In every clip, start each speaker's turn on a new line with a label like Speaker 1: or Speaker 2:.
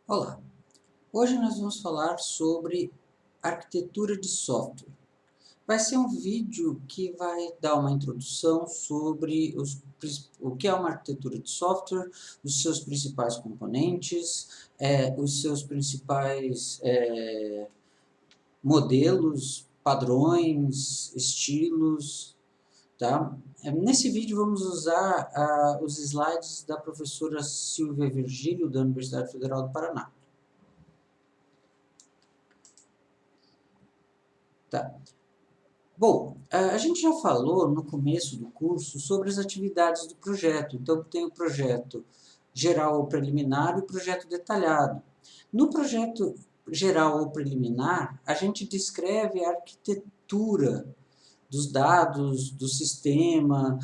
Speaker 1: Olá, hoje nós vamos falar sobre arquitetura de software. Vai ser um vídeo que vai dar uma introdução sobre o que é uma arquitetura de software, os seus principais componentes, os seus principais modelos, padrões, estilos, tá? Nesse vídeo vamos usar os slides da professora Silvia Virgílio, da Universidade Federal do Paraná. Tá. Bom, a gente já falou no começo do curso sobre as atividades do projeto. Então, tem o projeto geral ou preliminar e o projeto detalhado. No projeto geral ou preliminar, a gente descreve a arquitetura dos dados, do sistema,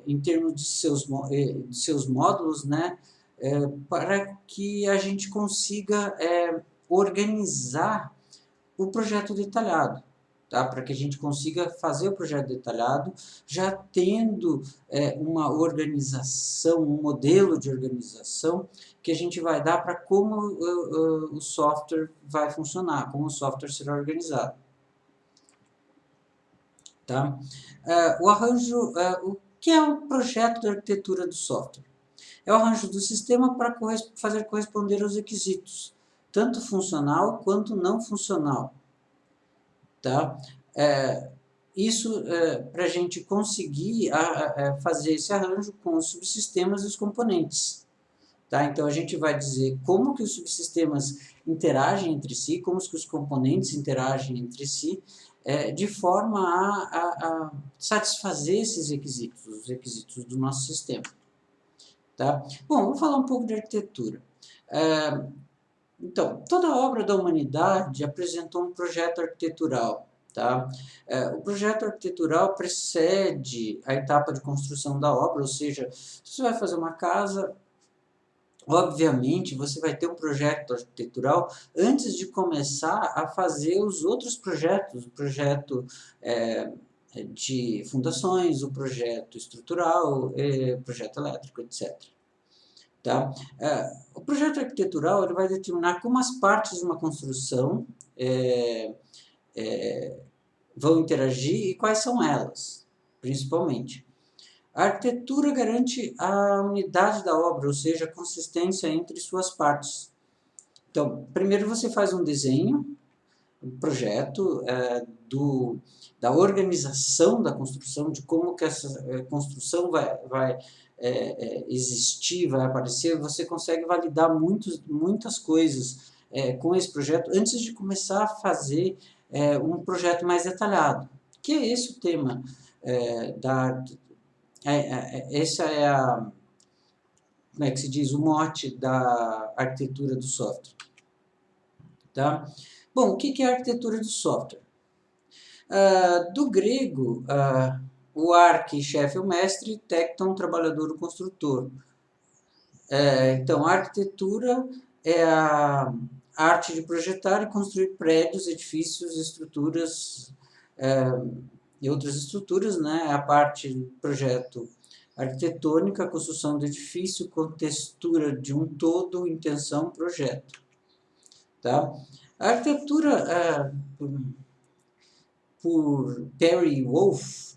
Speaker 1: em termos de seus módulos, né, para que a gente consiga organizar o projeto detalhado. Tá? Para que a gente consiga fazer o projeto detalhado, já tendo uma organização, um modelo de organização que a gente vai dar para como o software vai funcionar, como o software será organizado. Tá? O que é um projeto de arquitetura do software? É o arranjo do sistema para fazer corresponder aos requisitos, tanto funcional quanto não funcional. Tá? Isso para a gente conseguir fazer esse arranjo com os subsistemas e os componentes. Tá? Então, a gente vai dizer como que os subsistemas interagem entre si, como que os componentes interagem entre si, de forma a satisfazer esses requisitos, os requisitos do nosso sistema. Tá? Bom, vamos falar um pouco de arquitetura. Então, toda obra da humanidade apresentou um projeto arquitetural. Tá? O projeto arquitetural precede a etapa de construção da obra, ou seja, se você vai fazer uma casa, obviamente você vai ter um projeto arquitetural antes de começar a fazer os outros projetos, o projeto de fundações, o projeto estrutural, projeto elétrico, etc. Tá? O projeto arquitetural ele vai determinar como as partes de uma construção vão interagir e quais são elas, principalmente. A arquitetura garante a unidade da obra, ou seja, a consistência entre suas partes. Então, primeiro você faz um desenho, um projeto da organização da construção, de como que essa construção vai existir, vai aparecer. Você consegue validar muitas coisas com esse projeto antes de começar a fazer um projeto mais detalhado. Que é esse o tema essa é como é que se diz, o mote da arquitetura do software. Tá? Bom, o que é a arquitetura do software? Do grego, o arque, chefe, o mestre, tecton, trabalhador, o construtor. Então, a arquitetura é a arte de projetar e construir prédios, edifícios, estruturas e outras estruturas, né? A parte do projeto arquitetônica, a construção do edifício com textura de um todo, intenção, projeto. Tá? A arquitetura, por Perry Wolf,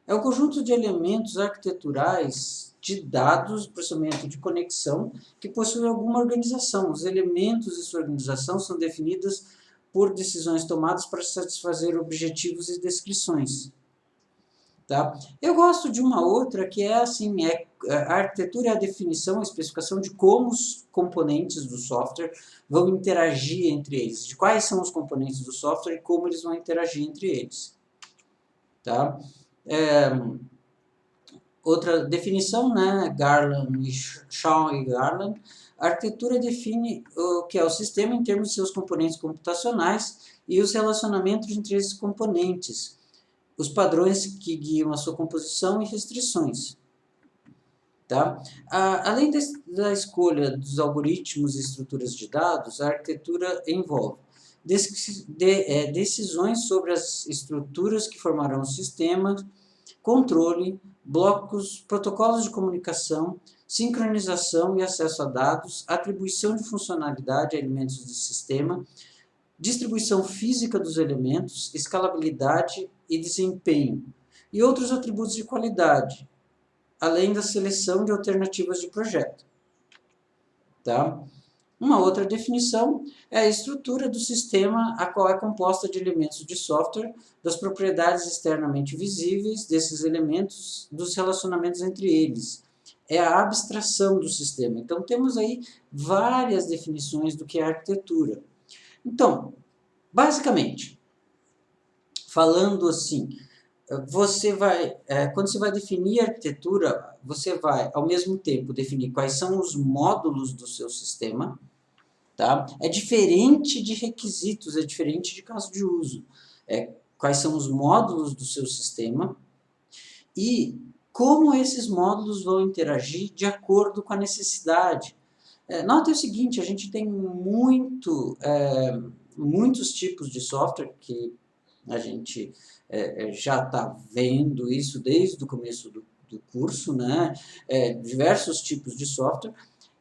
Speaker 1: é um conjunto de elementos arquiteturais de dados, processamento de conexão, que possui alguma organização. Os elementos de sua organização são definidos por decisões tomadas para satisfazer objetivos e descrições. Tá? Eu gosto de uma outra que é assim, a arquitetura é a definição, a especificação de como os componentes do software vão interagir entre eles, de quais são os componentes do software e como eles vão interagir entre eles. Tá? Outra definição, né, Shaw e Garland, a arquitetura define o que é o sistema em termos de seus componentes computacionais e os relacionamentos entre esses componentes, os padrões que guiam a sua composição e restrições. Tá? Além da escolha dos algoritmos e estruturas de dados, a arquitetura envolve decisões sobre as estruturas que formarão o sistema, controle, blocos, protocolos de comunicação, sincronização e acesso a dados, atribuição de funcionalidade a elementos do sistema, distribuição física dos elementos, escalabilidade e desempenho, e outros atributos de qualidade, além da seleção de alternativas de projeto. Tá? Uma outra definição é a estrutura do sistema, a qual é composta de elementos de software, das propriedades externamente visíveis desses elementos, dos relacionamentos entre eles. É a abstração do sistema. Então, temos aí várias definições do que é arquitetura. Então, basicamente, falando assim, quando você vai definir a arquitetura, você vai, ao mesmo tempo, definir quais são os módulos do seu sistema. Tá? É diferente de requisitos, é diferente de caso de uso. Quais são os módulos do seu sistema e como esses módulos vão interagir de acordo com a necessidade. Note o seguinte, a gente tem muitos tipos de software que a gente já está vendo isso desde o começo do curso, né? Diversos tipos de software.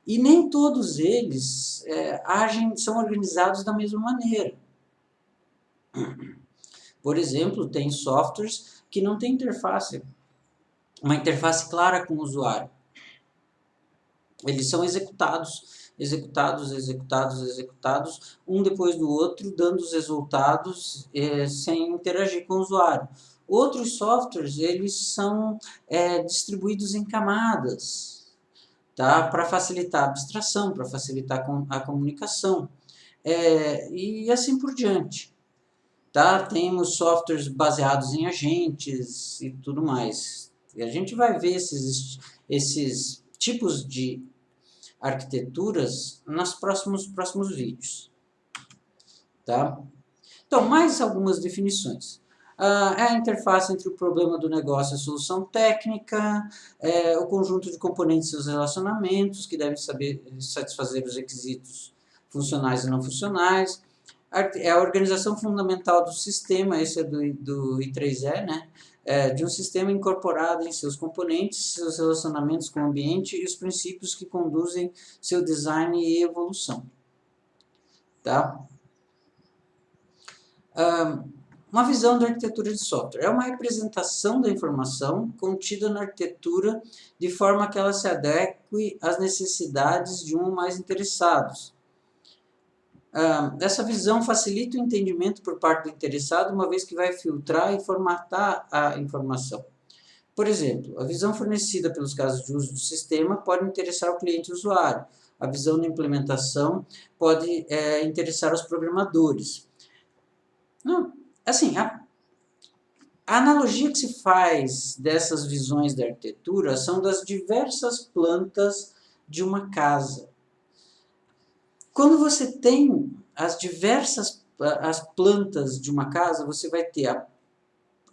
Speaker 1: E nem todos eles são organizados da mesma maneira. Por exemplo, tem softwares que não têm uma interface clara com o usuário. Eles são executados, um depois do outro, dando os resultados sem interagir com o usuário. Outros softwares, eles são distribuídos em camadas, tá? Para facilitar a abstração, para facilitar a comunicação, e assim por diante. Tá? Temos softwares baseados em agentes e tudo mais. E a gente vai ver esses tipos de arquiteturas nos próximos vídeos. Tá? Então, mais algumas definições. É a interface entre o problema do negócio e a solução técnica, o conjunto de componentes e seus relacionamentos, que devem saber satisfazer os requisitos funcionais e não funcionais. É a organização fundamental do sistema, esse é do I3E, né? De um sistema incorporado em seus componentes, seus relacionamentos com o ambiente e os princípios que conduzem seu design e evolução. Tá? Uma visão da arquitetura de software. É uma representação da informação contida na arquitetura de forma que ela se adeque às necessidades de um ou mais interessados. Essa visão facilita o entendimento por parte do interessado, uma vez que vai filtrar e formatar a informação. Por exemplo, a visão fornecida pelos casos de uso do sistema pode interessar o cliente e o usuário. A visão da implementação pode interessar os programadores. Não, assim, a analogia que se faz dessas visões da arquitetura são das diversas plantas de uma casa. Quando você tem as plantas de uma casa, você vai ter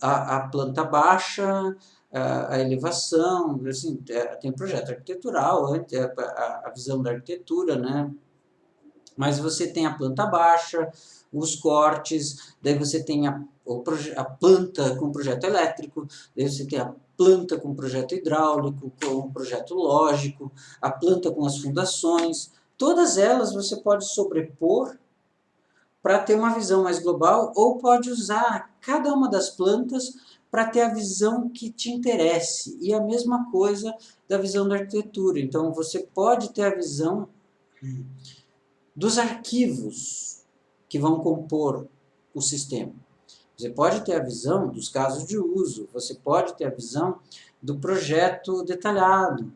Speaker 1: a planta baixa, a elevação, assim, tem o projeto arquitetural, a visão da arquitetura, né? Mas você tem a planta baixa, os cortes, daí você tem a planta com projeto elétrico, daí você tem a planta com projeto hidráulico, com projeto lógico, a planta com as fundações. Todas elas você pode sobrepor para ter uma visão mais global ou pode usar cada uma das plantas para ter a visão que te interesse. E a mesma coisa da visão da arquitetura. Então, você pode ter a visão dos arquivos que vão compor o sistema. Você pode ter a visão dos casos de uso, você pode ter a visão do projeto detalhado,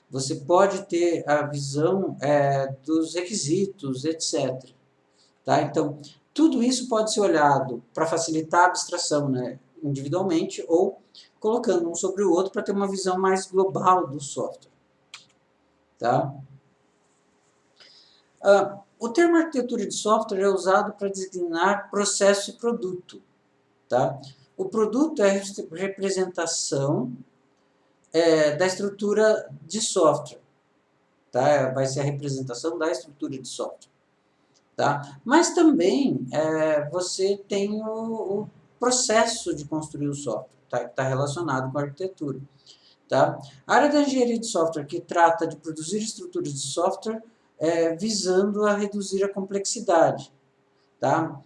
Speaker 1: você pode ter a visão dos requisitos, etc. Tá? Então, tudo isso pode ser olhado para facilitar a abstração, né, individualmente ou colocando um sobre o outro para ter uma visão mais global do software. Tá? O termo arquitetura de software é usado para designar processo e produto. Tá? O produto é a representação da estrutura de software. Tá? Vai ser a representação da estrutura de software. Tá? Mas também você tem o processo de construir o software. tá relacionado com a arquitetura. Tá? A área da engenharia de software que trata de produzir estruturas de software visando a reduzir a complexidade. Tá?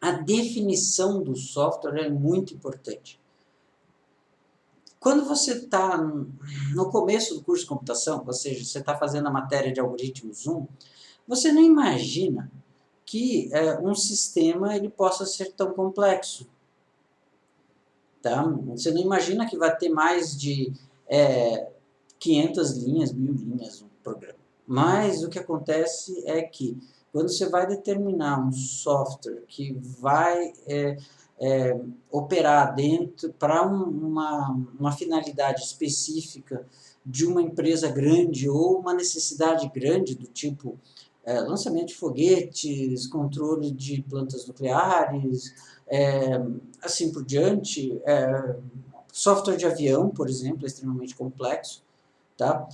Speaker 1: A definição do software é muito importante. Quando você está no começo do curso de computação, ou seja, você está fazendo a matéria de algoritmos 1, você não imagina que um sistema ele possa ser tão complexo. Tá? Você não imagina que vai ter mais de 500 linhas, 1000 linhas um programa. Mas o que acontece é que quando você vai determinar um software que vai operar dentro para uma finalidade específica de uma empresa grande ou uma necessidade grande do tipo lançamento de foguetes, controle de plantas nucleares, assim por diante, software de avião, por exemplo, é extremamente complexo, tá?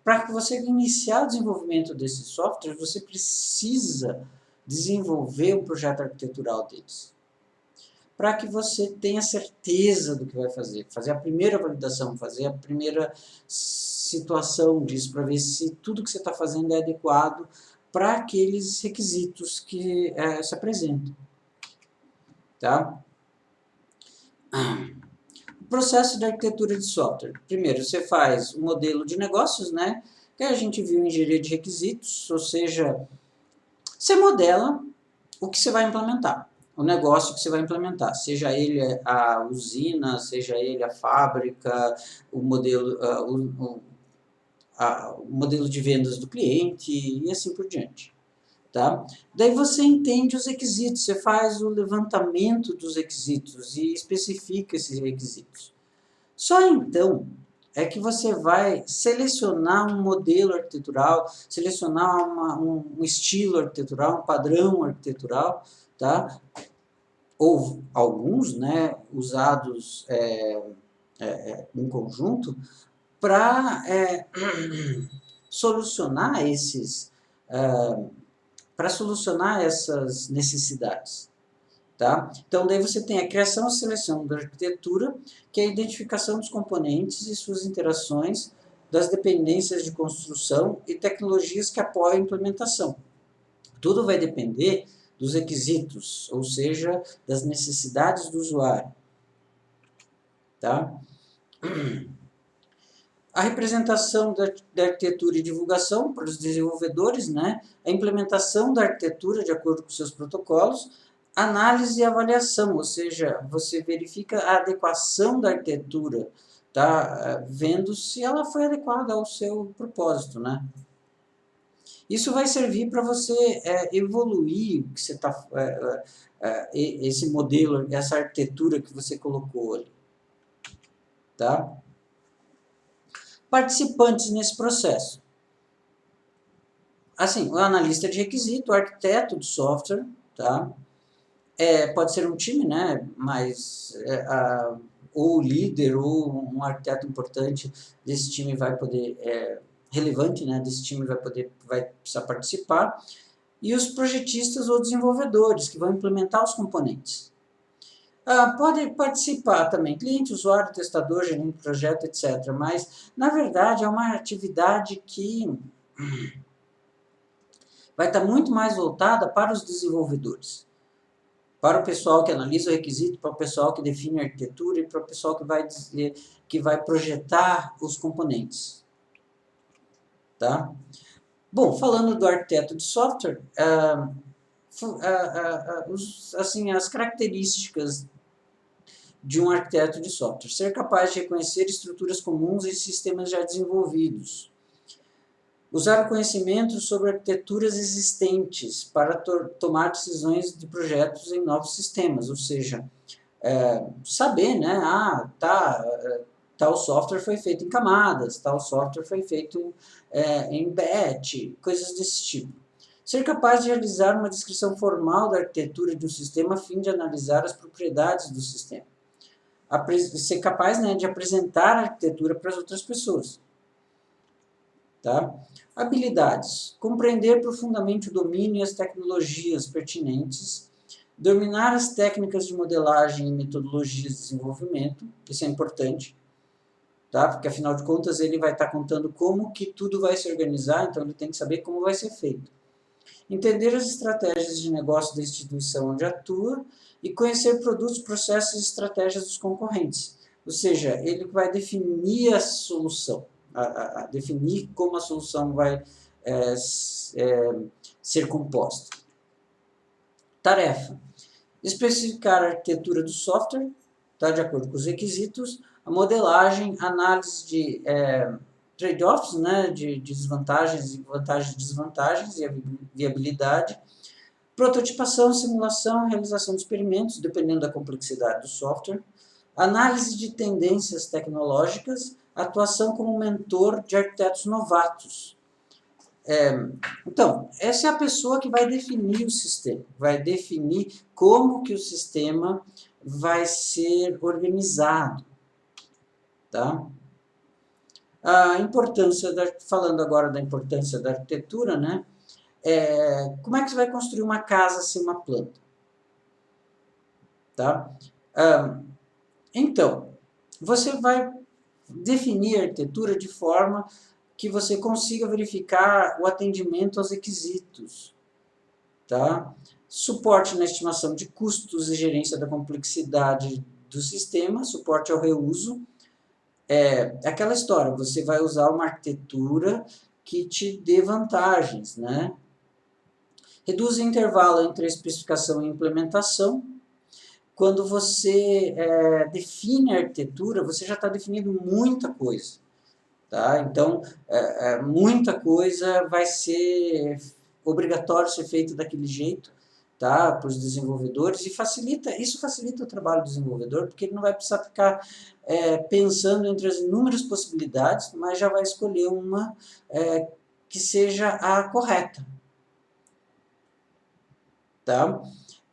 Speaker 1: Para você iniciar o desenvolvimento desses softwares, você precisa desenvolver um projeto arquitetural deles. Para que você tenha certeza do que vai fazer a primeira validação, fazer a primeira situação disso, para ver se tudo que você está fazendo é adequado para aqueles requisitos que se apresentam. Tá? Processo de arquitetura de software. Primeiro, você faz um modelo de negócios, né? Que a gente viu em engenharia de requisitos, ou seja, você modela o que você vai implementar, o negócio que você vai implementar, seja ele a usina, seja ele a fábrica, o modelo, o modelo de vendas do cliente e assim por diante. Tá? Daí você entende os requisitos, você faz o levantamento dos requisitos e especifica esses requisitos. Só então é que você vai selecionar um modelo arquitetural, selecionar um estilo arquitetural, um padrão arquitetural, tá? Ou alguns, né, usados em conjunto, para solucionar essas necessidades. Tá? Então, daí você tem a criação e seleção da arquitetura, que é a identificação dos componentes e suas interações, das dependências de construção e tecnologias que apoiam a implementação. Tudo vai depender dos requisitos, ou seja, das necessidades do usuário. Tá? A representação da arquitetura e divulgação para os desenvolvedores, né? A implementação da arquitetura de acordo com seus protocolos, análise e avaliação, ou seja, você verifica a adequação da arquitetura, tá? Vendo se ela foi adequada ao seu propósito, né? Isso vai servir para você evoluir o que você esse modelo, essa arquitetura que você colocou ali, tá? Participantes nesse processo. Assim, o analista de requisito, o arquiteto do software, tá? Pode ser um time, né? Mas ou o líder ou um arquiteto importante desse time vai poder relevante, né? Desse time vai precisar participar, e os projetistas ou desenvolvedores que vão implementar os componentes. Pode participar também cliente, usuário, testador, gerente de projeto, etc. Mas, na verdade, é uma atividade que vai estar muito mais voltada para os desenvolvedores. Para o pessoal que analisa o requisito, para o pessoal que define a arquitetura e para o pessoal que vai projetar os componentes. Tá? Bom, falando do arquiteto de software, as características de um arquiteto de software. Ser capaz de reconhecer estruturas comuns em sistemas já desenvolvidos. Usar o conhecimento sobre arquiteturas existentes para tomar decisões de projetos em novos sistemas, ou seja, saber, né, tal software foi feito em camadas, tal software foi feito em batch, coisas desse tipo. Ser capaz de realizar uma descrição formal da arquitetura de um sistema a fim de analisar as propriedades do sistema. Ser capaz, né, de apresentar a arquitetura para as outras pessoas. Tá? Habilidades. Compreender profundamente o domínio e as tecnologias pertinentes Dominar as técnicas de modelagem e metodologias de desenvolvimento, isso é importante, tá? Porque afinal de contas ele vai estar contando como que tudo vai se organizar, então ele tem que saber como vai ser feito. Entender as estratégias de negócio da instituição onde atua e conhecer produtos, processos e estratégias dos concorrentes. Ou seja, ele vai definir a solução, definir como a solução vai ser composta. Tarefa: especificar a arquitetura do software, tá, de acordo com os requisitos, a modelagem, análise de trade-offs, né, de desvantagens, vantagens e desvantagens e a viabilidade, prototipação, simulação, realização de experimentos, dependendo da complexidade do software, análise de tendências tecnológicas, atuação como mentor de arquitetos novatos. Então, essa é a pessoa que vai definir o sistema, vai definir como que o sistema vai ser organizado, tá? A importância, falando agora da importância da arquitetura, né? Como é que você vai construir uma casa sem uma planta? Tá? Então, você vai definir a arquitetura de forma que você consiga verificar o atendimento aos requisitos, tá? Suporte na estimação de custos e gerência da complexidade do sistema, suporte ao reuso. Aquela história, você vai usar uma arquitetura que te dê vantagens, né? Reduz o intervalo entre a especificação e a implementação. Quando você define a arquitetura, você já está definindo muita coisa. Tá? Então, muita coisa vai ser obrigatório ser feito daquele jeito, tá? Para os desenvolvedores, e isso facilita o trabalho do desenvolvedor, porque ele não vai precisar ficar pensando entre as inúmeras possibilidades, mas já vai escolher uma que seja a correta. Tá?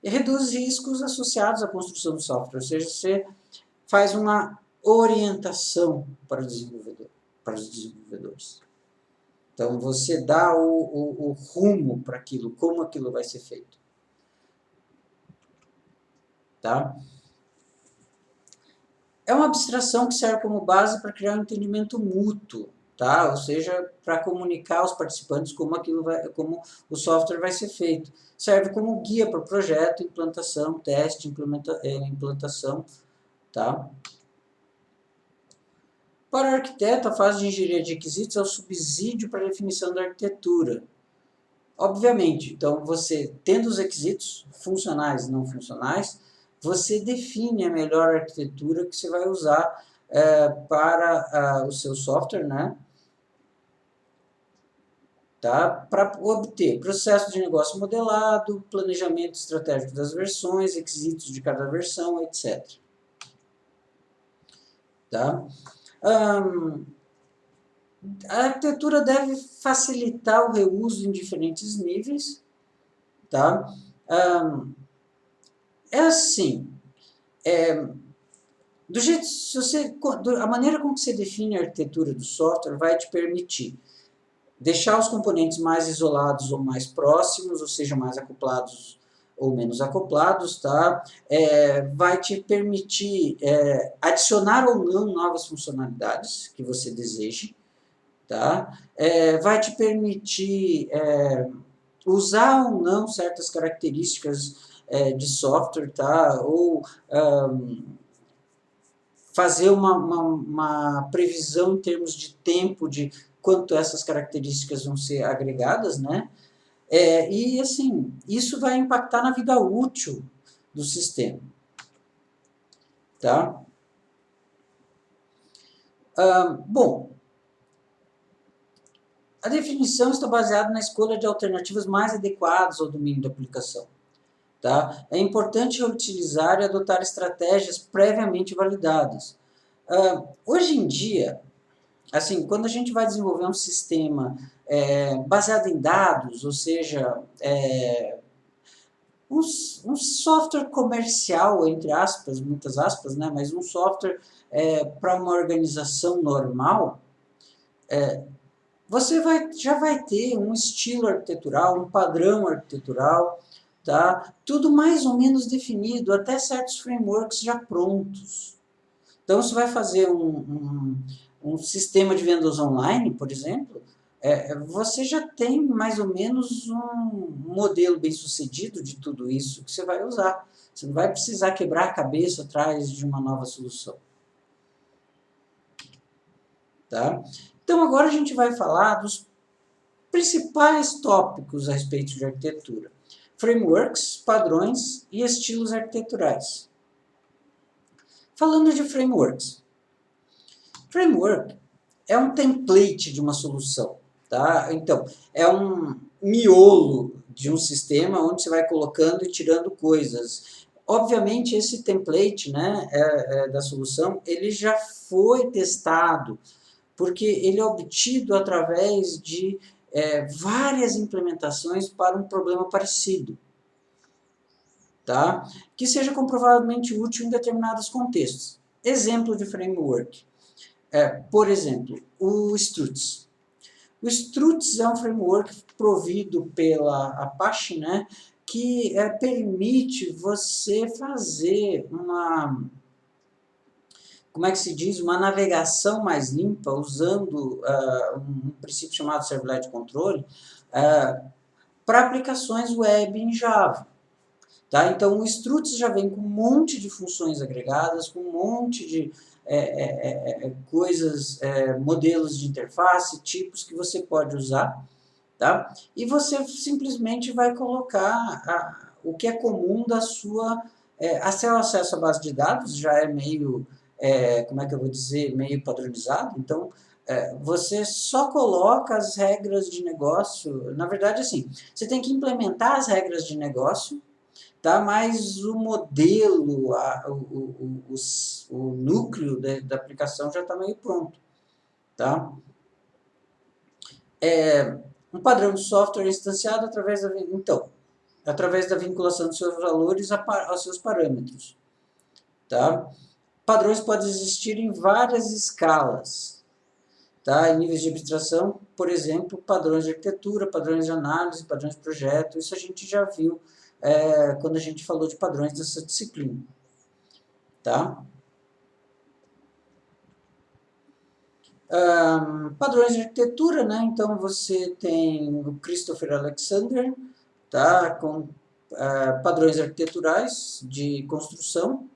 Speaker 1: E reduz riscos associados à construção do software, ou seja, você faz uma orientação para os desenvolvedores. Então, você dá o rumo para aquilo, como aquilo vai ser feito. Tá? É uma abstração que serve como base para criar um entendimento mútuo, tá? Ou seja, para comunicar aos participantes como o software vai ser feito. Serve como guia para o projeto, implantação, teste, implantação, tá? Para o arquiteto, a fase de engenharia de requisitos é o subsídio para a definição da arquitetura. Obviamente, então, você, tendo os requisitos funcionais e não funcionais, você define a melhor arquitetura que você vai usar para o seu software, né? Tá? Para obter processo de negócio modelado, planejamento estratégico das versões, requisitos de cada versão, etc. Tá? A arquitetura deve facilitar o reuso em diferentes níveis. Tá? Assim, a maneira como você define a arquitetura do software vai te permitir deixar os componentes mais isolados ou mais próximos, ou seja, mais acoplados ou menos acoplados, tá? Vai te permitir adicionar ou não novas funcionalidades que você deseje, tá? Vai te permitir usar ou não certas características de software, tá? Ou fazer uma previsão em termos de tempo, de quanto essas características vão ser agregadas, né? E, assim, isso vai impactar na vida útil do sistema. Tá? Bom, a definição está baseada na escolha de alternativas mais adequadas ao domínio da aplicação. Tá? É importante utilizar e adotar estratégias previamente validadas. Hoje em dia, assim, quando a gente vai desenvolver um sistema baseado em dados, ou seja, um software comercial, entre aspas, muitas aspas, né, mas um software para uma organização normal, você já vai ter um estilo arquitetural, um padrão arquitetural, tá? Tudo mais ou menos definido, até certos frameworks já prontos. Então, você vai fazer um sistema de vendas online, por exemplo, você já tem mais ou menos um modelo bem sucedido de tudo isso que você vai usar. Você não vai precisar quebrar a cabeça atrás de uma nova solução. Tá? Então, agora a gente vai falar dos principais tópicos a respeito de arquitetura. Frameworks, padrões e estilos arquiteturais. Falando de frameworks. Framework é um template de uma solução, tá? Então, é um miolo de um sistema onde você vai colocando e tirando coisas. Obviamente, esse template, né, da solução, ele já foi testado, porque ele é obtido através de várias implementações para um problema parecido, tá? Que seja comprovadamente útil em determinados contextos. Exemplo de framework. Por exemplo, o Struts. O Struts é um framework provido pela Apache, né, que permite você fazer uma, como é que se diz, uma navegação mais limpa usando um princípio chamado Servlet Control para aplicações web em Java. Tá? Então, o Struts já vem com um monte de funções agregadas, com um monte de coisas, modelos de interface, tipos que você pode usar. Tá? E você simplesmente vai colocar o que é comum da sua... seu acesso à base de dados já é meio, como é que eu vou dizer, meio padronizado. Então, você só coloca as regras de negócio. Na verdade, assim, você tem que implementar as regras de negócio, tá? Mas o modelo, o núcleo da aplicação já está meio pronto. Tá? Um padrão de software instanciado através da vinculação de seus valores aos seus parâmetros. Tá? Padrões podem existir em várias escalas, tá? Em níveis de abstração, por exemplo, padrões de arquitetura, padrões de análise, padrões de projeto. Isso a gente já viu quando a gente falou de padrões dessa disciplina. Tá? Padrões de arquitetura, né? Então você tem o Christopher Alexander, tá? Com padrões arquiteturais de construção.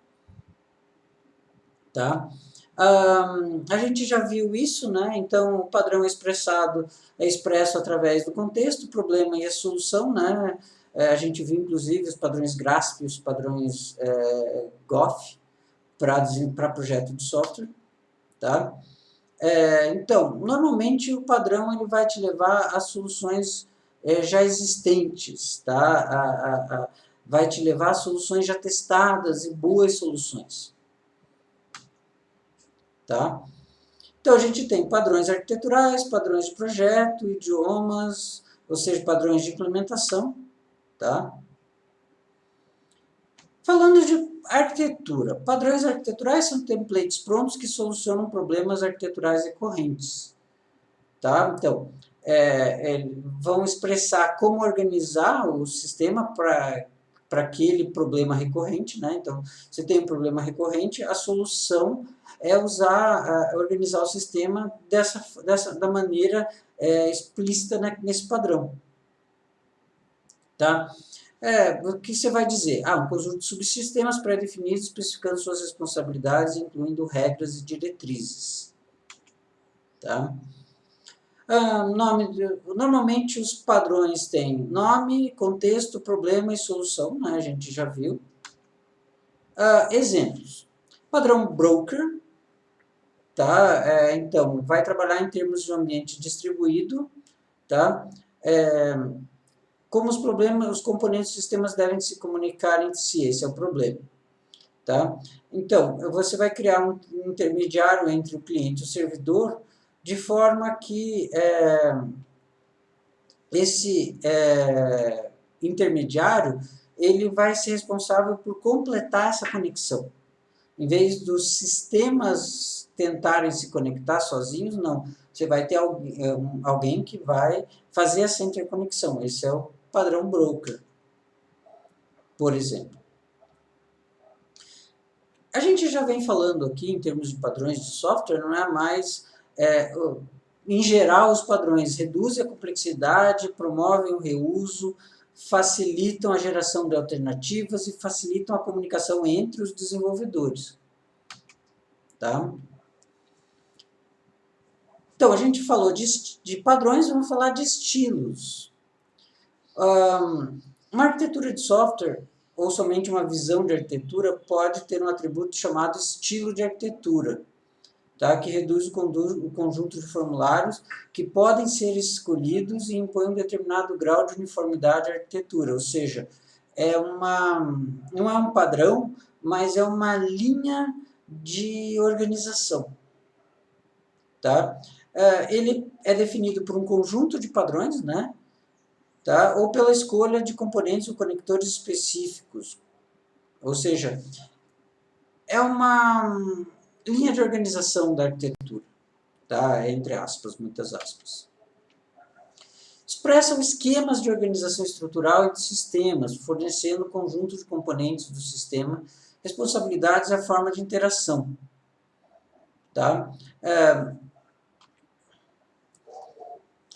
Speaker 1: Tá? A gente já viu isso, né? Então o padrão é expresso através do contexto, o problema e a solução, né? A gente viu inclusive os padrões GRASP e os padrões GOF para projeto de software. Tá? Então, normalmente o padrão ele vai te levar a soluções já existentes, tá? Vai te levar a soluções já testadas e boas soluções. Tá? Então, a gente tem padrões arquiteturais, padrões de projeto, idiomas, ou seja, padrões de implementação. Tá? Falando de arquitetura, padrões arquiteturais são templates prontos que solucionam problemas arquiteturais recorrentes. Tá? Então, vão expressar como organizar o sistema para aquele problema recorrente. Né? Então, você tem um problema recorrente, a solução é organizar o sistema da maneira explícita nesse padrão. Tá? O que você vai dizer? Um conjunto de subsistemas pré-definidos especificando suas responsabilidades, incluindo regras e diretrizes. Tá? Normalmente os padrões têm nome, contexto, problema e solução, né? A gente já viu. Exemplos. Padrão broker, tá? Então, vai trabalhar em termos de um ambiente distribuído, tá? Como os componentes dos sistemas devem se comunicar entre si, esse é o problema. Tá? Então, você vai criar um intermediário entre o cliente e o servidor, de forma que esse intermediário ele vai ser responsável por completar essa conexão. Em vez dos sistemas tentarem se conectar sozinhos, não. Você vai ter alguém que vai fazer essa interconexão. Esse é o padrão broker. por exemplo. A gente já vem falando aqui, em termos de padrões de software, não é mais... em geral, os padrões reduzem a complexidade, promovem o reuso, facilitam a geração de alternativas e facilitam a comunicação entre os desenvolvedores. Tá? Então, a gente falou de padrões, vamos falar de estilos. Uma arquitetura de software, ou somente uma visão de arquitetura, pode ter um atributo chamado estilo de arquitetura, tá? Que reduz o conjunto de formulários que podem ser escolhidos e impõe um determinado grau de uniformidade à arquitetura, ou seja, não é um padrão, mas é uma linha de organização. Tá? Ele é definido por um conjunto de padrões, né? Tá? Ou pela escolha de componentes ou conectores específicos. Ou seja, é uma linha de organização da arquitetura, tá? Entre aspas, muitas aspas. Expressam esquemas de organização estrutural e de sistemas, fornecendo conjunto de componentes do sistema, responsabilidades e a forma de interação. Tá?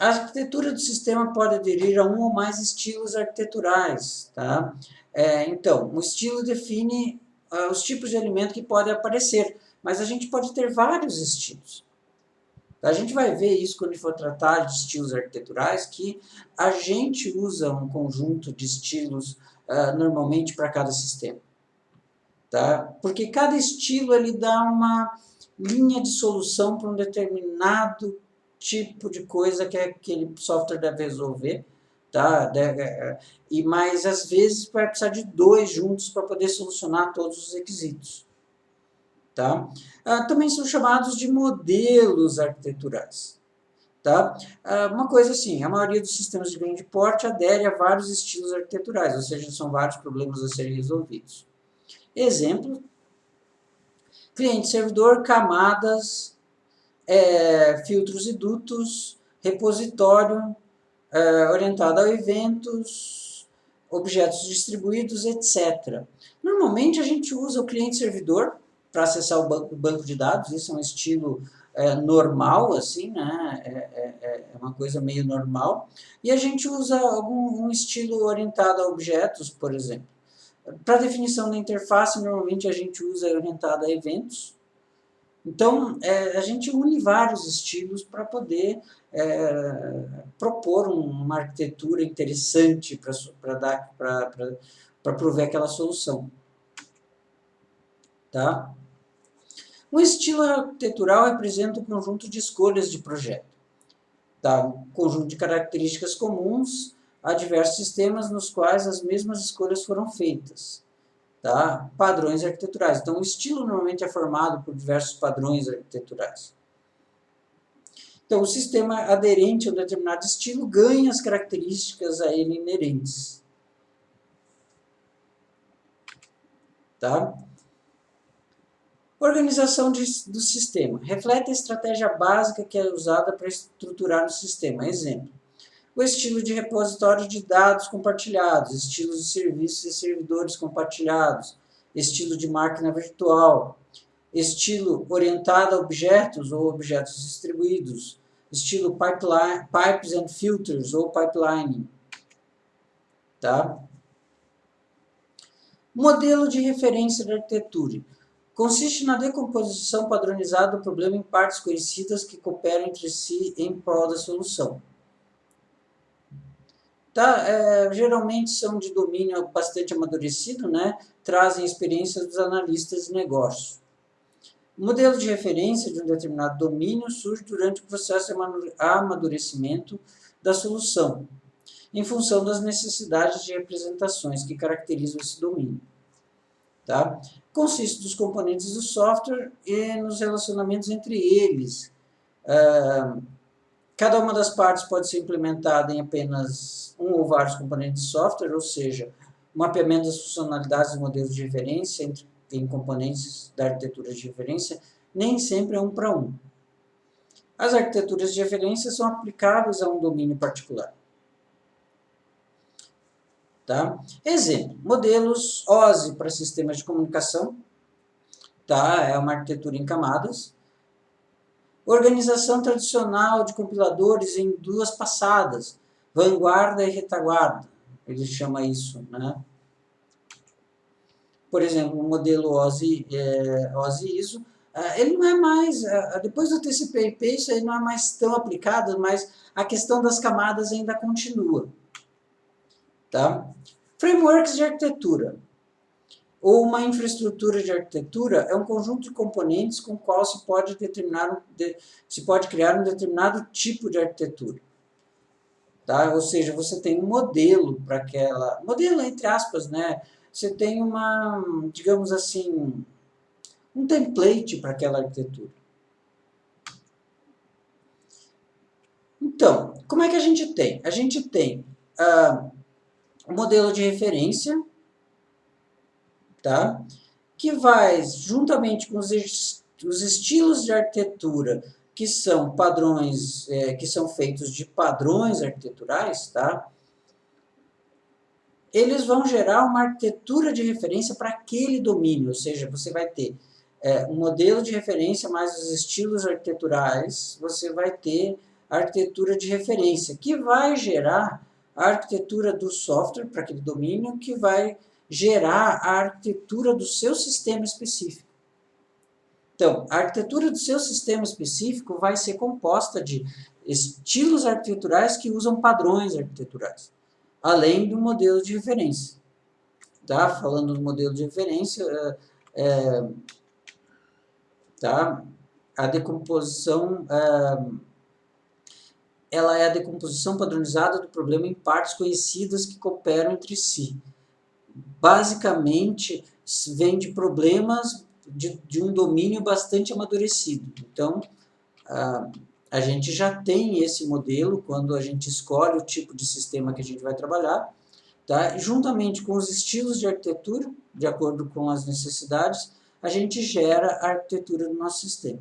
Speaker 1: A arquitetura do sistema pode aderir a um ou mais estilos arquiteturais. Tá? Então, o estilo define os tipos de elemento que podem aparecer, mas a gente pode ter vários estilos. A gente vai ver isso quando for tratar de estilos arquiteturais, que a gente usa um conjunto de estilos normalmente para cada sistema. Tá? Porque cada estilo ele dá uma linha de solução para um determinado tipo de coisa que aquele software deve resolver, tá? Mas às vezes vai precisar de dois juntos para poder solucionar todos os requisitos. Tá? Também são chamados de modelos arquiteturais. Tá? Uma coisa assim, a maioria dos sistemas de grande porte adere a vários estilos arquiteturais, ou seja, são vários problemas a serem resolvidos. Exemplo, cliente-servidor, camadas, filtros e dutos, repositório, orientado a eventos, objetos distribuídos, etc. Normalmente a gente usa o cliente-servidor para acessar o banco de dados, isso é um estilo normal, assim, né? É uma coisa meio normal. E a gente usa um estilo orientado a objetos, por exemplo. Para definição da interface, normalmente a gente usa orientado a eventos. Então, a gente une vários estilos para poder propor uma arquitetura interessante para prover aquela solução. Tá? Um estilo arquitetural representa um conjunto de escolhas de projeto. Tá? Um conjunto de características comuns a diversos sistemas nos quais as mesmas escolhas foram feitas. Tá? Padrões arquiteturais. Então, o estilo normalmente é formado por diversos padrões arquiteturais. Então, o sistema aderente a um determinado estilo ganha as características a ele inerentes. Tá? Organização do sistema. Reflete a estratégia básica que é usada para estruturar o sistema. Exemplo. O estilo de repositório de dados compartilhados, estilos de serviços e servidores compartilhados, estilo de máquina virtual, estilo orientado a objetos ou objetos distribuídos, estilo pipes and filters ou pipelining. Tá? Modelo de referência da arquitetura. Consiste na decomposição padronizada do problema em partes conhecidas que cooperam entre si em prol da solução. Tá? Geralmente são de domínio bastante amadurecido, né? Trazem experiências dos analistas de negócio. O modelo de referência de um determinado domínio surge durante o processo de amadurecimento da solução, em função das necessidades de representações que caracterizam esse domínio. Tá? Consiste dos componentes do software e nos relacionamentos entre eles. Cada uma das partes pode ser implementada em apenas um ou vários componentes de software, ou seja, o mapeamento das funcionalidades dos modelos de referência em componentes da arquitetura de referência nem sempre é um para um. As arquiteturas de referência são aplicáveis a um domínio particular. Tá? Exemplo, modelos OSI para sistemas de comunicação, tá? É uma arquitetura em camadas. Organização tradicional de compiladores em duas passadas, vanguarda e retaguarda, ele chama isso, né? Por exemplo, o modelo OSI ISO, ele não é mais, depois do TCP/IP, isso aí não é mais tão aplicado, mas a questão das camadas ainda continua. Tá? Frameworks de arquitetura, ou uma infraestrutura de arquitetura, é um conjunto de componentes com o qual se pode criar um determinado tipo de arquitetura. Tá? Ou seja, você tem um modelo para aquela... Modelo, entre aspas, né? Você tem uma, digamos assim, um template para aquela arquitetura. Então, como é que a gente tem? A gente tem um modelo de referência, tá? Que vai, juntamente com os estilos de arquitetura, que são padrões, que são feitos de padrões arquiteturais, tá? Eles vão gerar uma arquitetura de referência para aquele domínio, ou seja, você vai ter um modelo de referência mais os estilos arquiteturais, você vai ter a arquitetura de referência, que vai gerar a arquitetura do software para aquele domínio, que vai gerar a arquitetura do seu sistema específico. Então, a arquitetura do seu sistema específico vai ser composta de estilos arquiteturais que usam padrões arquiteturais, além do modelo de referência. Tá? Falando do modelo de referência, tá? A decomposição ela é a decomposição padronizada do problema em partes conhecidas que cooperam entre si. Basicamente, vem de problemas de um domínio bastante amadurecido. Então, a gente já tem esse modelo quando a gente escolhe o tipo de sistema que a gente vai trabalhar, tá? E juntamente com os estilos de arquitetura, de acordo com as necessidades, a gente gera a arquitetura do nosso sistema.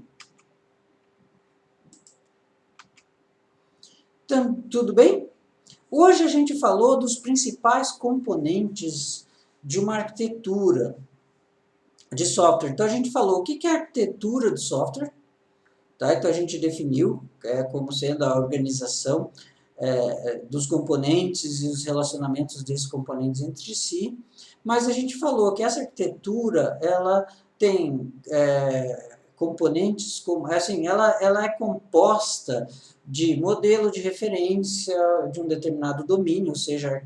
Speaker 1: Então, tudo bem? Hoje a gente falou dos principais componentes de uma arquitetura de software. Então, a gente falou o que é a arquitetura do software. Tá? Então, a gente definiu como sendo a organização dos componentes e os relacionamentos desses componentes entre si. Mas a gente falou que essa arquitetura, ela tem componentes, como, assim, ela é composta de modelo de referência de um determinado domínio, ou seja,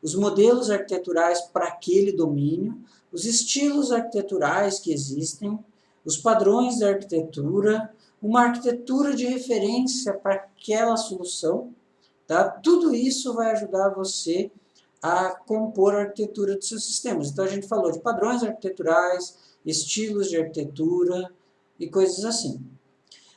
Speaker 1: os modelos arquiteturais para aquele domínio, os estilos arquiteturais que existem, os padrões da arquitetura, uma arquitetura de referência para aquela solução, tá? Tudo isso vai ajudar você a compor a arquitetura dos seus sistemas. Então, a gente falou de padrões arquiteturais, estilos de arquitetura e coisas assim.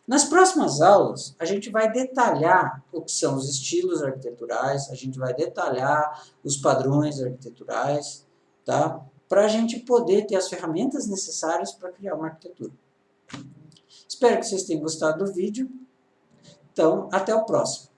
Speaker 1: Nas próximas aulas, a gente vai detalhar o que são os estilos arquiteturais, a gente vai detalhar os padrões arquiteturais, tá? Para a gente poder ter as ferramentas necessárias para criar uma arquitetura. Espero que vocês tenham gostado do vídeo. Então, até o próximo.